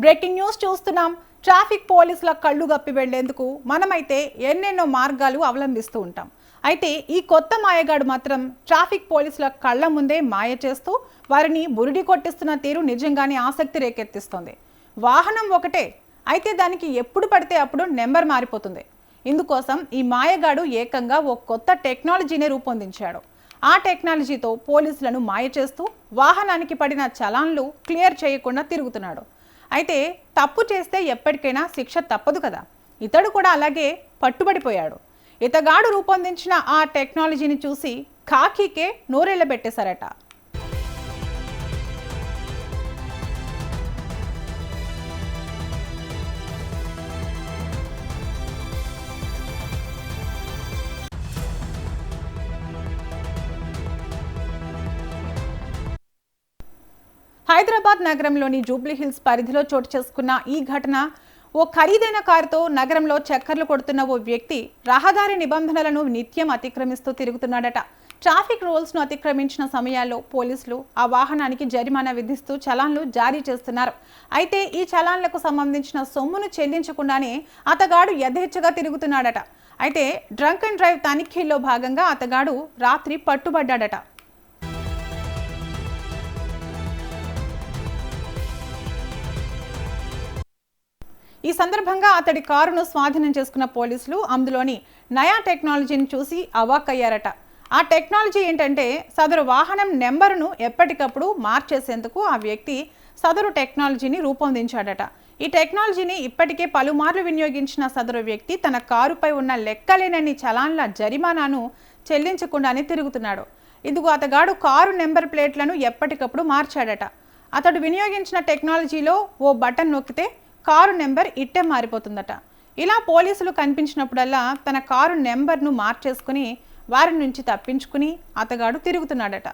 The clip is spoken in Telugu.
బ్రేకింగ్ న్యూస్ చూస్తున్నాం. ట్రాఫిక్ పోలీసుల కళ్ళు గప్పి వెళ్లేందుకు మనమైతే ఎన్నెన్నో మార్గాలు అవలంబిస్తూ ఉంటాం. అయితే ఈ కొత్త మాయగాడు మాత్రం ట్రాఫిక్ పోలీసుల కళ్ళ ముందే మాయ చేస్తూ వారిని బురిడి కొట్టిస్తున్న తీరు నిజంగానే ఆసక్తి రేకెత్తిస్తుంది. వాహనం ఒకటే, అయితే దానికి ఎప్పుడు పడితే అప్పుడు నెంబర్ మారిపోతుంది. ఇందుకోసం ఈ మాయగాడు ఏకంగా ఓ కొత్త టెక్నాలజీని రూపొందించాడు. ఆ టెక్నాలజీతో పోలీసులను మాయ చేస్తూ వాహనానికి పడిన చలాన్లు క్లియర్ చేయకుండా తిరుగుతున్నాడు. అయితే తప్పు చేస్తే ఎప్పటికైనా శిక్ష తప్పదు కదా. ఇతడు కూడా అలాగే పట్టుబడిపోయాడు. ఇతగాడు రూపొందించిన ఆ టెక్నాలజీని చూసి ఖాకీకే నోరెళ్లబెట్టేశారట. హైదరాబాద్ నగరంలోని జూబ్లీహిల్స్ పరిధిలో చోటు చేసుకున్న ఈ ఘటన, ఓ ఖరీదైన కారుతో నగరంలో చక్కర్లు కొడుతున్న ఓ వ్యక్తి రహదారి నిబంధనలను నిత్యం అతిక్రమిస్తూ తిరుగుతున్నాడట. ట్రాఫిక్ రూల్స్ను అతిక్రమించిన సమయాల్లో పోలీసులు ఆ వాహనానికి జరిమానా విధిస్తూ చలాన్లు జారీ చేస్తున్నారు. అయితే ఈ చలాన్లకు సంబంధించిన సొమ్మును చెల్లించకుండానే అతగాడు యథేచ్ఛగా తిరుగుతున్నాడట. అయితే డ్రంక్ అండ్ డ్రైవ్ తనిఖీల్లో భాగంగా అతగాడు రాత్రి పట్టుబడ్డాడట. ఈ సందర్భంగా అతడి కారును స్వాధీనం చేసుకున్న పోలీసులు అందులోని నయా టెక్నాలజీని చూసి అవాక్కయ్యారట. ఆ టెక్నాలజీ ఏంటంటే, సదరు వాహనం నెంబరును ఎప్పటికప్పుడు మార్చేసేందుకు ఆ వ్యక్తి సదరు టెక్నాలజీని రూపొందించాడట. ఈ టెక్నాలజీని ఇప్పటికే పలుమార్లు వినియోగించిన సదరు వ్యక్తి తన కారుపై ఉన్న లెక్కలేనన్ని చలాన్ల జరిమానాను చెల్లించకుండానే తిరుగుతున్నాడు. ఇందుకు అతగాడు కారు నెంబర్ ప్లేట్లను ఎప్పటికప్పుడు మార్చాడట. అతడు వినియోగించిన టెక్నాలజీలో ఓ బటన్ నొక్కితే కారు నెంబర్ ఇట్టే మారిపోతుందట. ఇలా పోలీసులు కనిపించినప్పుడల్లా తన కారు నెంబర్ను మార్చేసుకుని వారి నుంచి తప్పించుకుని అతగాడు తిరుగుతున్నాడట.